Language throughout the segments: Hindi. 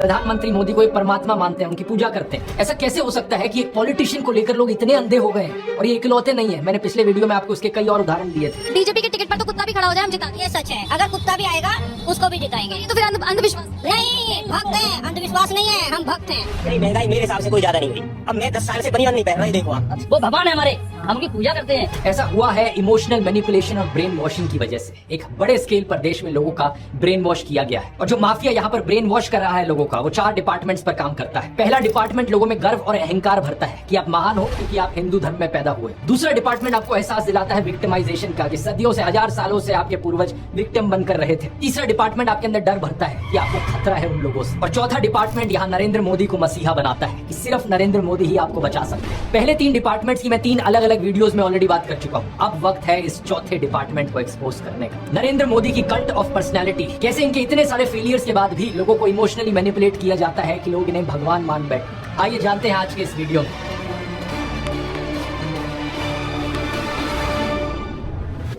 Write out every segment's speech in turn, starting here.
प्रधानमंत्री मोदी को एक परमात्मा मानते हैं, उनकी पूजा करते हैं। ऐसा कैसे हो सकता है कि एक पॉलिटिशियन को लेकर लोग इतने अंधे हो गए हैं? और ये इकलौते नहीं है, मैंने पिछले वीडियो में आपको उसके कई और उदाहरण दिए थे। बीजेपी के टिकट पर तो कुत्ता भी खड़ा हो जाए हम जिता देंगे। सच है, अगर कुत्ता भी आएगा उसको भी जिताएंगे। तो फिर अंधविश्वास नहीं, भक्त है। अंधविश्वास नहीं है, हम भक्त हैं। नहीं, महंगाई मेरे हिसाब से कोई ज्यादा नहीं हुई। अब मैं 10 साल से बनियान नहीं पहन रहा, देखो आप। वो भगवान है हमारे, हम उनकी पूजा करते हैं। ऐसा हुआ है इमोशनल मैनिपुलेशन और ब्रेन वॉशिंग की वजह से। एक बड़े स्केल पर देश में लोगों का ब्रेन वॉश किया गया है, और जो माफिया यहाँ पर ब्रेन वॉश कर रहा है लोगों का, वो 4 डिपार्टमेंट्स पर काम करता है। पहला डिपार्टमेंट लोगों में गर्व और अहंकार भरता है कि आप महान हो क्योंकि आप हिंदू धर्म में पैदा हुए। दूसरा डिपार्टमेंट आपको एहसास दिलाता है विक्टिमाइजेशन का, कि सदियों से, 1000 सालों से आपके पूर्वज विक्टिम बनकर रहे थे। तीसरा डिपार्टमेंट आपके अंदर डर भरता है कि आपको खतरा है उन लोगों से। और चौथा डिपार्टमेंट यहाँ नरेंद्र मोदी को मसीहा बनाता है कि सिर्फ नरेंद्र मोदी ही आपको बचा सकते हैं। पहले 3 डिपार्टमेंट्स की मैं 3 अलग अलग वीडियोस में ऑलरेडी बात कर चुका हूँ। अब वक्त है इस चौथे डिपार्टमेंट को एक्सपोज करने का। नरेंद्र मोदी की कल्ट ऑफ पर्सनैलिटी, कैसे इनके इतने सारे फेलियर्स के बाद भी लोगों को इमोशनली मैनिपुलेट किया जाता है कि लोग इन्हें भगवान मान बैठे। आइए जानते हैं आज के इस वीडियो में।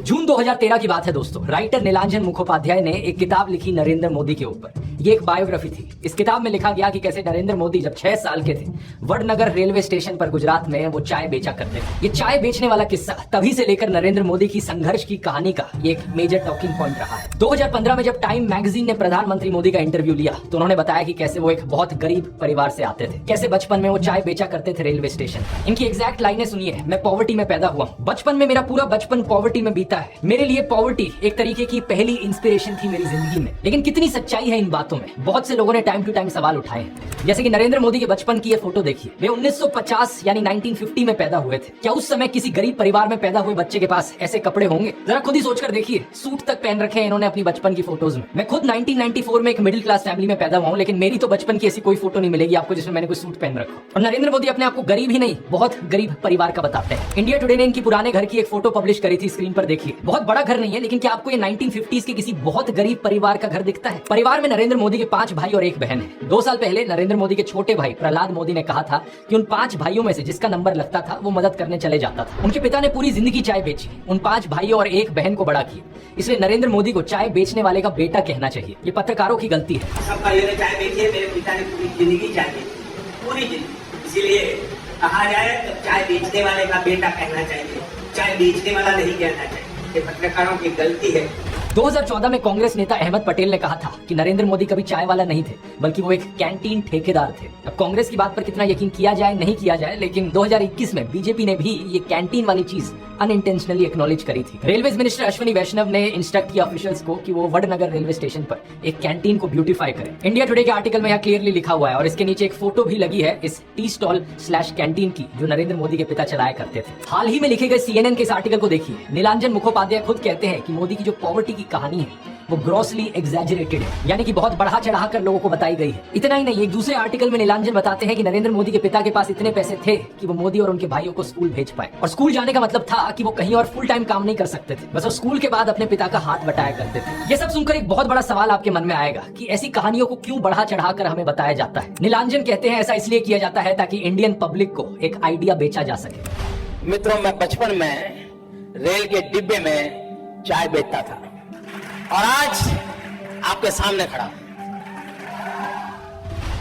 जून 2013 की बात है दोस्तों। राइटर नीलांजन मुखोपाध्याय ने एक किताब लिखी नरेंद्र मोदी के ऊपर। ये एक बायोग्राफी थी। इस किताब में लिखा गया कि कैसे नरेंद्र मोदी जब 6 साल के थे, वडनगर रेलवे स्टेशन पर गुजरात में वो चाय बेचा करते थे। ये चाय बेचने वाला किस्सा तभी से लेकर नरेंद्र मोदी की संघर्ष की कहानी का ये एक मेजर टॉकिंग पॉइंट रहा है। 2015 में जब टाइम मैगजीन ने प्रधानमंत्री मोदी का इंटरव्यू लिया तो उन्होंने बताया कि कैसे वो एक बहुत गरीब परिवार से आते थे, कैसे बचपन में वो चाय बेचा करते थे रेलवे स्टेशन। इनकी एग्जैक्ट लाइनें सुनिए। मैं पॉवर्टी में पैदा हुआ, बचपन में मेरा पूरा बचपन पॉवर्टी में बीता है। मेरे लिए पॉवर्टी एक तरीके की पहली इंस्पिरेशन थी मेरी जिंदगी में। लेकिन कितनी सच्चाई है इन बातों में, बहुत से लोगों ने टाइम टू टाइम सवाल उठाए हैं। जैसे कि नरेंद्र मोदी के बचपन की ये फोटो देखिए। वे 1950 यानी 1950 में पैदा हुए थे। क्या उस समय किसी गरीब परिवार में पैदा हुए बच्चे के पास ऐसे कपड़े होंगे? जरा खुद ही सोचकर देखिए। सूट तक पहन रखे हैं इन्होंने अपनी बचपन की फोटोज में। मैं खुद 1994 में एक मिडिल क्लास फैमिली में पैदा हुआ हूं, लेकिन मेरी तो बचपन की ऐसी कोई फोटो नहीं मिलेगी आपको जिसमें मैंने कोई सूट पहन रखा। और नरेंद्र मोदी अपने आप को गरीब ही नहीं, बहुत गरीब परिवार का बताते हैं। इंडिया टुडे ने इनकी पुराने घर की एक फोटो पब्लिश करी थी, स्क्रीन पर देखिए। बहुत बड़ा घर नहीं है, लेकिन क्या आपको ये 1950s के किसी बहुत गरीब परिवार का घर दिखता है? परिवार में नरेंद्र मोदी के 5 भाई और 1 बहन है। 2 साल पहले नरेंद्र मोदी के छोटे भाई प्रहलाद मोदी ने कहा था कि उन 5 भाइयों में से जिसका नंबर लगता था वो मदद करने चले जाता था। उनके पिता ने पूरी जिंदगी चाय बेची, उन 5 भाइयों और 1 बहन को बड़ा किया। इसलिए नरेंद्र मोदी को चाय बेचने वाले का बेटा कहना चाहिए। ये पत्रकारों की गलती है। सब भाइयों ने चाय बेची है, मेरे पिता ने पूरी जिंदगी चाय बेची, पूरी जिंदगी। इसीलिए कहा जाए तो चाय बेचने वाले का बेटा कहना चाहिए, चाय बेचने वाला नहीं कहना चाहिए। ये पत्रकारों की गलती है। 2014 में कांग्रेस नेता अहमद पटेल ने कहा था कि नरेंद्र मोदी कभी चाय वाला नहीं थे, बल्कि वो एक कैंटीन ठेकेदार थे। अब कांग्रेस की बात पर कितना यकीन किया जाए नहीं किया जाए, लेकिन 2021 में बीजेपी ने भी ये कैंटीन वाली चीज अनइंटेंशनली एक्नॉलेज करी थी। रेलवेज मिनिस्टर अश्विनी वैष्णव ने इंस्ट्रक्ट किया ऑफिशियल्स को कि वो वडनगर रेलवे स्टेशन पर एक कैंटीन को ब्यूटीफाई करें। इंडिया टुडे के आर्टिकल में यहाँ क्लियरली लिखा हुआ है, और इसके नीचे एक फोटो भी लगी है इस टी स्टॉल / कैंटीन की, जो नरेंद्र मोदी के पिता चलाया करते थे। हाल ही में लिखे गए CNN के इस आर्टिकल को देखिए। नीलांजन मुखोपाध्याय खुद कहते हैं कि मोदी की जो पॉवर्टी की कहानी है वो ग्रॉसली एग्जैजरेटेड है, यानी कि बहुत बढ़ा चढ़ा कर लोगों को बताई गई है। इतना ही नहीं, एक दूसरे आर्टिकल में नीलांजन बताते हैं कि नरेंद्र मोदी के पिता के पास इतने पैसे थे कि वो मोदी और उनके भाइयों को स्कूल भेज पाए। और स्कूल जाने का मतलब था कि वो कहीं और फुल टाइम काम नहीं कर सकते थे, बस वो स्कूल के बाद अपने पिता का हाथ बटाया करते थे। ये सब सुनकर एक बहुत बड़ा सवाल आपके मन में आएगा कि ऐसी कहानियों को क्यों बढ़ा चढ़ा कर हमें बताया जाता है। नीलांजन कहते हैं ऐसा इसलिए किया जाता है ताकि इंडियन पब्लिक को एक आइडिया बेचा जा सके। मित्रों, मैं बचपन में रेल के डिब्बे में चाय बेचता था और आज आपके सामने खड़ा हूं।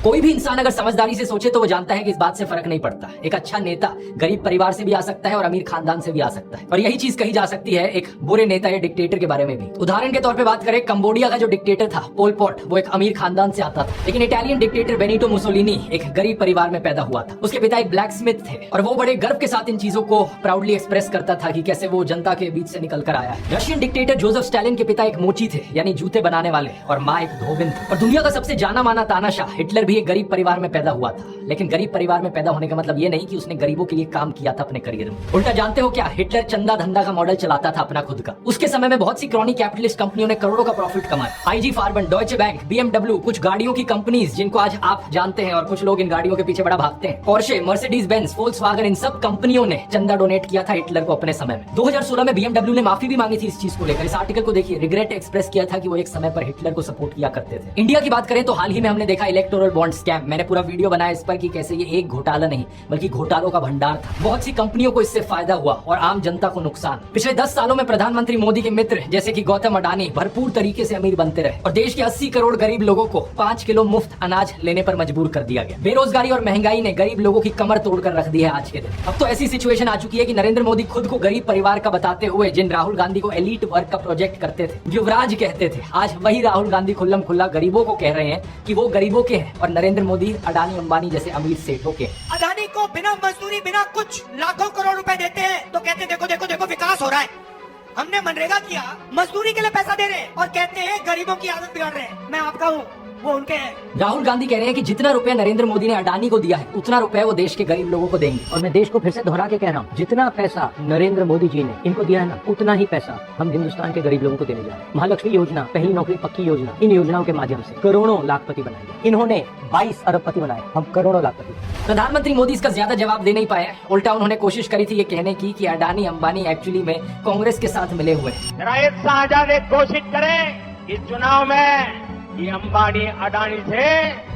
कोई भी इंसान अगर समझदारी से सोचे तो वो जानता है कि इस बात से फर्क नहीं पड़ता। एक अच्छा नेता गरीब परिवार से भी आ सकता है और अमीर खानदान से भी आ सकता है, और यही चीज कही जा सकती है एक बुरे नेता या डिक्टेटर के बारे में भी। उदाहरण के तौर पे बात करें, कंबोडिया का जो डिक्टेटर था पोल पॉट, वो एक अमीर खानदान से आता था। लेकिन इटालियन डिक्टेटर बेनिटो मुसोलिनी एक गरीब परिवार में पैदा हुआ था। उसके पिता एक ब्लैक स्मिथ थे, और वो बड़े गर्व के साथ इन चीजों को प्राउडली एक्सप्रेस करता था कि कैसे वो जनता के बीच से निकल कर आया है। रशियन डिक्टेटर जोसेफ स्टालिन के पिता एक मोची थे, यानी जूते बनाने वाले, और माँ एक धोबिन थी। और दुनिया का सबसे जाना माना तानाशाह हिटलर भी एक गरीब परिवार में पैदा हुआ था। लेकिन गरीब परिवार में पैदा होने का मतलब ये नहीं कि उसने गरीबों के लिए काम किया था अपने करियर में। उल्टा जानते हो क्या, हिटलर चंदा धंधा का मॉडल चलाता था अपना खुद का। उसके समय में बहुत सी क्रॉनी कैपिटलिस्ट कंपनियों ने करोड़ों का प्रॉफिट कमाया। IG फार्बन, डॉयचे बैंक, BMW, कुछ गाड़ियों की कंपनीज जिनको आज आप जानते हैं, और कुछ लोग इन गाड़ियों के पीछे बड़ा भागते हैं। पोर्शे, मर्सिडीज बेंज, वोल्क्सवैगन, इन सब कंपनियों ने चंदा डोनेट किया था हिटलर को अपने समय में। 2016 में BMW ने माफी भी मांगी थी इस चीज को लेकर। इस आर्टिकल को देखिए। रिग्रेट एक्सप्रेस किया था कि वो एक समय पर हिटलर को सपोर्ट किया करते थे। इंडिया की बात करें तो हाल ही में हमने देखा इलेक्टोरल बॉन्ड स्कैम। मैंने पूरा वीडियो बनाया इस पर कि कैसे ये एक घोटाला नहीं बल्कि घोटालों का भंडार था। बहुत सी कंपनियों को इससे फायदा हुआ और आम जनता को नुकसान। पिछले 10 सालों में प्रधानमंत्री मोदी के मित्र जैसे कि गौतम अडानी भरपूर तरीके से अमीर बनते रहे और देश के 80 करोड़ गरीब लोगों को 5 किलो मुफ्त अनाज लेने पर मजबूर कर दिया गया। बेरोजगारी और महंगाई ने गरीब लोगों की कमर तोड़कर रख दी है आज के दिन। अब तो ऐसी सिचुएशन आ चुकी है कि नरेंद्र मोदी खुद को गरीब परिवार का बताते हुए जिन राहुल गांधी को एलीट वर्क का प्रोजेक्ट करते थे, युवराज कहते थे, आज वही राहुल गांधी खुल्लम खुल्ला गरीबों को कह रहे हैं कि वो गरीबों के हैं और नरेंद्र मोदी अडानी अंबानी जैसे अमीर सेठों के। अडानी को बिना मजदूरी बिना कुछ लाखों करोड़ रुपए देते हैं तो कहते देखो देखो देखो विकास हो रहा है। हमने मनरेगा किया, मजदूरी के लिए पैसा दे रहे हैं और कहते हैं गरीबों की आदत बिगाड़ रहे हैं। मैं आपका हूँ, वो उनके हैं। राहुल गांधी कह रहे हैं कि जितना रुपया नरेंद्र मोदी ने अडानी को दिया है उतना रुपया वो देश के गरीब लोगों को देंगे। और मैं देश को फिर से दोहरा के कह रहा हूँ, जितना पैसा नरेंद्र मोदी जी ने इनको दिया है ना, उतना ही पैसा हम हिंदुस्तान के गरीब लोगों को देने जा रहे हैं। महालक्ष्मी योजना, पहली नौकरी पक्की योजना, इन योजनाओं के माध्यम से करोड़ों लाखपति बनाए। इन्होंने 22 अरबपति बनाए, हम करोड़ों लाखपति। प्रधानमंत्री मोदी इसका ज्यादा जवाब दे नहीं पाए। उल्टा उन्होंने कोशिश करी थी ये कहने की कि अडानी अंबानी एक्चुअली में कांग्रेस के साथ मिले हुए हैं। जरा एक शाहजादे कोशिश करें इस चुनाव में ये अंबानी अडानी से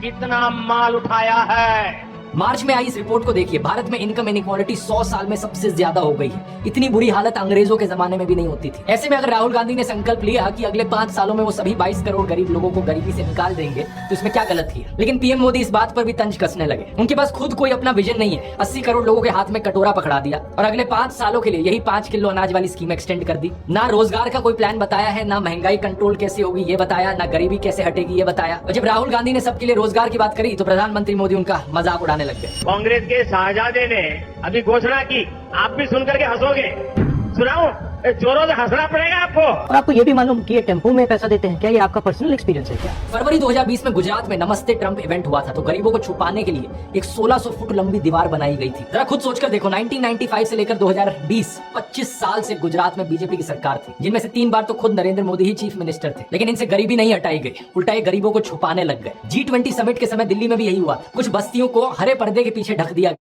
कितना माल उठाया है। मार्च में आई इस रिपोर्ट को देखिए। भारत में इनकम इनइक्वालिटी 100 साल में सबसे ज्यादा हो गई है। इतनी बुरी हालत अंग्रेजों के जमाने में भी नहीं होती थी। ऐसे में अगर राहुल गांधी ने संकल्प लिया कि अगले 5 सालों में वो सभी 22 करोड़ गरीब लोगों को गरीबी से निकाल देंगे तो इसमें क्या गलत किया। लेकिन पीएम मोदी इस बात पर भी तंज कसने लगे। उनके पास खुद कोई अपना विजन नहीं है। 80 करोड़ लोगों के हाथ में कटोरा पकड़ा दिया और अगले 5 सालों के लिए यही 5 किलो अनाज वाली स्कीम एक्सटेंड कर दी। ना रोजगार का कोई प्लान बताया है, ना महंगाई कंट्रोल कैसे होगी ये बताया, ना गरीबी कैसे हटेगी ये बताया। और जब राहुल गांधी ने सबके लिए रोजगार की बात करी तो प्रधानमंत्री मोदी उनका मजाक उड़ाने लग गए। कांग्रेस के शाहजादे ने अभी घोषणा की, आप भी सुनकर के हंसोगे। सुनाओ, चोरों से हंसना पड़ेगा आपको। और आपको ये भी मालूम कि ये टेम्पो में पैसा देते हैं, क्या ये आपका पर्सनल एक्सपीरियंस है क्या? फरवरी 2020 में गुजरात में नमस्ते ट्रंप इवेंट हुआ था तो गरीबों को छुपाने के लिए एक 1600 फुट लंबी दीवार बनाई गई थी। जरा खुद सोचकर देखो, 1995 से लेकर 2020 25 साल से गुजरात में बीजेपी की सरकार थी, जिनमें से 3 बार तो खुद नरेंद्र मोदी ही चीफ मिनिस्टर थे। लेकिन इनसे गरीबी नहीं हटाई गई, उल्टा ये गरीबों को छुपाने लग गए। G20 समिट के समय दिल्ली में भी यही हुआ था। कुछ बस्तियों को हरे पर्दे के पीछे ढक दिया,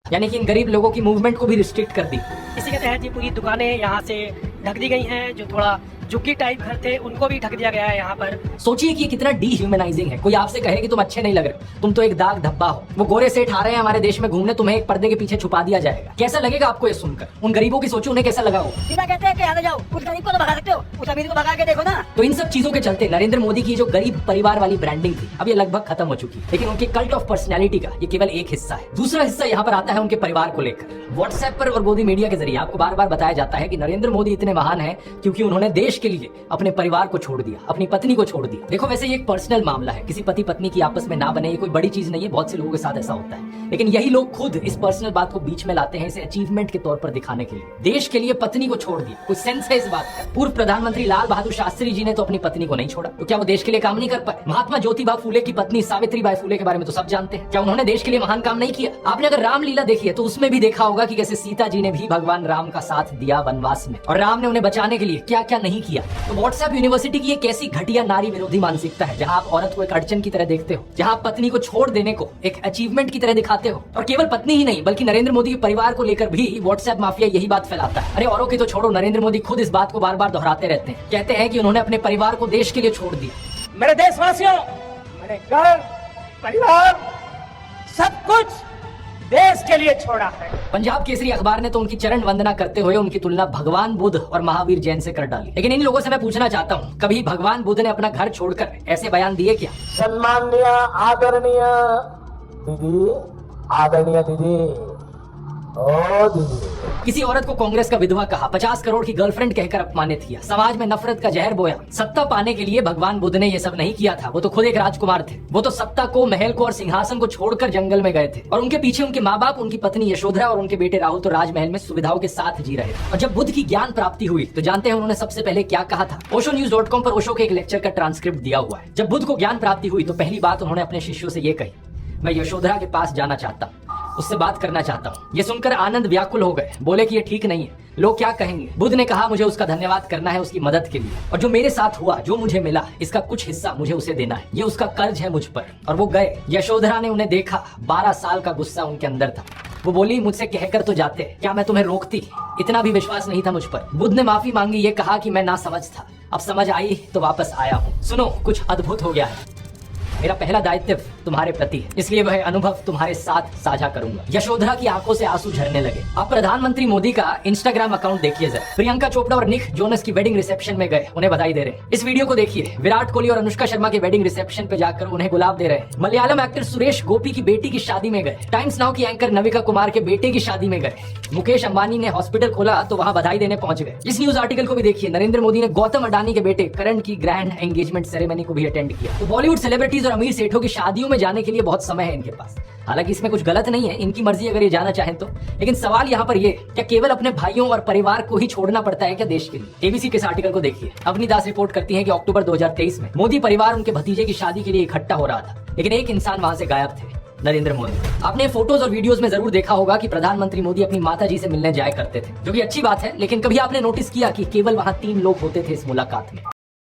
यानी कि इन गरीब लोगों की मूवमेंट को भी रिस्ट्रिक्ट कर दी। इसी के तहत ये पूरी दुकानें यहाँ से ढक दी गई हैं। जो थोड़ा झुग्गी टाइप घर थे उनको भी ढक दिया गया है यहाँ पर। सोचिए कि ये कितना डीह्यूमनाइजिंग है। कोई आपसे कहे कि तुम अच्छे नहीं लग रहे, तुम तो एक दाग धब्बा हो। वो गोरे सेठ आ रहे हैं हमारे देश में घूमने, तुम्हें एक पर्दे के पीछे छुपा दिया जाएगा। कैसा लगेगा आपको ये सुनकर? उन गरीबों की सोचो, उन्हें कैसा लगा हो। सीधा कहते हैं कि आगे जाओ, उस गरीब को तो भगा सकते हो, उस अमीर को भगा के देखो ना। तो इन सब चीजों के चलते नरेंद्र मोदी की जो गरीब परिवार वाली ब्रांडिंग थी अब ये लगभग खत्म हो चुकी है। लेकिन उनके कल्ट ऑफ पर्सनैलिटी का ये केवल एक हिस्सा है। दूसरा हिस्सा यहाँ पर आता है उनके परिवार को लेकर। व्हाट्सएप पर और मोदी मीडिया के जरिए आपको बार बार बताया जाता है कि नरेंद्र मोदी इतने महान हैं क्योंकि उन्होंने देश के लिए अपने परिवार को छोड़ दिया, अपनी पत्नी को छोड़ दिया। देखो, वैसे ये एक पर्सनल मामला है, किसी पति पत्नी की आपस में ना बने ये कोई बड़ी चीज नहीं है। बहुत से लोगों के साथ ऐसा होता है। लेकिन यही लोग खुद इस पर्सनल बात को बीच में लाते हैं इसे अचीवमेंट के तौर पर दिखाने के लिए। देश के लिए पत्नी को छोड़ दिया, कुछ सेंस है इस बात का? पूर्व प्रधानमंत्री लाल बहादुर शास्त्री जी ने तो अपनी पत्नी को नहीं छोड़ा, तो क्या वो देश के लिए काम नहीं कर पाए? महात्मा ज्योतिबा फूले की पत्नी सावित्रीबाई फूले के बारे में तो सब जानते हैं। क्या उन्होंने देश के लिए महान काम नहीं किया? आपने अगर रामलीला देखी है तो उसमें भी देखा होगा कि कैसे सीता जी ने भी भगवान राम का साथ दिया वनवास में और राम ने उन्हें बचाने के लिए क्या क्या नहीं किया। तो व्हाट्सएप यूनिवर्सिटी की एक ऐसी घटिया नारी विरोधी मानसिकता है जहां आप औरत को एक अड़चन की तरह देखते हो, जहां आप पत्नी को छोड़ देने को एक अचीवमेंट की तरह दिखाते हो। और केवल पत्नी ही नहीं बल्कि नरेंद्र मोदी के परिवार को लेकर भी व्हाट्सएप माफिया यही बात फैलाता है। अरे औरों की तो छोड़ो, नरेंद्र मोदी खुद इस बात को बार बार दोहराते रहते हैं। कहते हैं कि उन्होंने अपने परिवार को देश के लिए छोड़ दिया। मेरे देशवासियों, मैंने घर, परिवार, सब कुछ देश के लिए छोड़ा है। पंजाब केसरी अखबार ने तो उनकी चरण वंदना करते हुए उनकी तुलना भगवान बुद्ध और महावीर जैन से कर डाली। लेकिन इन लोगों से मैं पूछना चाहता हूँ, कभी भगवान बुद्ध ने अपना घर छोड़कर ऐसे बयान दिए क्या? सम्माननीय आदरणीय दीदी, आदरणीय दीदी, ओ दीदी। किसी औरत को कांग्रेस का विधवा कहा, 50 करोड़ की गर्लफ्रेंड कहकर अपमानित किया, समाज में नफरत का जहर बोया। सत्ता पाने के लिए भगवान बुद्ध ने ये सब नहीं किया था, वो तो खुद एक राजकुमार थे। वो तो सत्ता को, महल को और सिंहासन को छोड़कर जंगल में गए थे और उनके पीछे उनके माँ बाप, उनकी पत्नी यशोधरा और उनके बेटे राहुल तो राजमहल में सुविधाओं के साथ जी रहे थे। और जब बुद्ध की ज्ञान प्राप्ति हुई तो जानते हैं उन्होंने सबसे पहले क्या कहा था? oshonews.com पर ओशो के एक लेक्चर का ट्रांसक्रिप्ट दिया हुआ है। जब बुद्ध को ज्ञान प्राप्ति हुई तो पहली बात उन्होंने अपने शिष्यों से ये कही, मैं यशोधरा के पास जाना चाहता हूँ, उससे बात करना चाहता हूँ। ये सुनकर आनंद व्याकुल हो गए, बोले कि ये ठीक नहीं है, लोग क्या कहेंगे। बुद्ध ने कहा, मुझे उसका धन्यवाद करना है उसकी मदद के लिए, और जो मेरे साथ हुआ, जो मुझे मिला, इसका कुछ हिस्सा मुझे उसे देना है, ये उसका कर्ज है मुझ पर। और वो गए। यशोधरा ने उन्हें देखा, 12 साल का गुस्सा उनके अंदर था। वो बोली, मुझसे कहकर तो जाते, क्या मैं तुम्हें रोकती? इतना भी विश्वास नहीं था मुझ पर। बुद्ध ने माफी मांगी, ये कहा कि मैं ना समझ था, अब समझ आई तो वापस आया हूँ। सुनो, कुछ अद्भुत हो गया है। मेरा पहला दायित्व तुम्हारे प्रति है, इसलिए वह अनुभव तुम्हारे साथ साझा करूंगा। यशोधरा की आंखों से आंसू झरने लगे। अब प्रधानमंत्री मोदी का इंस्टाग्राम अकाउंट देखिए जरा। प्रियंका चोपड़ा और निक जोनस की वेडिंग रिसेप्शन में गए, उन्हें बधाई दे रहे हैं। इस वीडियो को देखिए, विराट कोहली और अनुष्का शर्मा के वेडिंग रिसेप्शन पे जाकर उन्हें गुलाब दे रहे हैं। मलयालम एक्टर सुरेश गोपी की बेटी की शादी में गए। टाइम्स नाउ की एंकर नविका कुमार के बेटे की शादी में गए। मुकेश अंबानी ने हॉस्पिटल खोला तो वहां बधाई देने पहुंच गए। इस न्यूज आर्टिकल को भी देखिए। नरेंद्र मोदी ने गौतम अडानी के बेटे करण की ग्रैंड एंगेजमेंट सेरेमनी को भी अटेंड किया। तो बॉलीवुड सेलिब्रिटीज और अमीर सेठों की शादियों में जाने के लिए बहुत समय है इनके पास। हालांकि इसमें कुछ गलत नहीं है, इनकी मर्जी अगर ये जाना चाहें तो। लेकिन सवाल यहाँ पर ये, क्या केवल अपने भाइयों और परिवार को ही छोड़ना पड़ता है क्या देश के लिए? एबीसी के इस आर्टिकल को देखिए। अवनी दास रिपोर्ट करती है कि अक्टूबर 2023 में मोदी परिवार उनके भतीजे की शादी के लिए इकट्ठा हो रहा था, लेकिन एक इंसान वहां से गायब थे, नरेंद्र मोदी। आपने फोटोज और वीडियोस में जरूर देखा होगा कि प्रधानमंत्री मोदी अपनी माताजी से मिलने जाया करते थे, जो कि अच्छी बात है। लेकिन कभी आपने नोटिस किया कि केवल वहां 3 लोग होते थे इस मुलाकात में?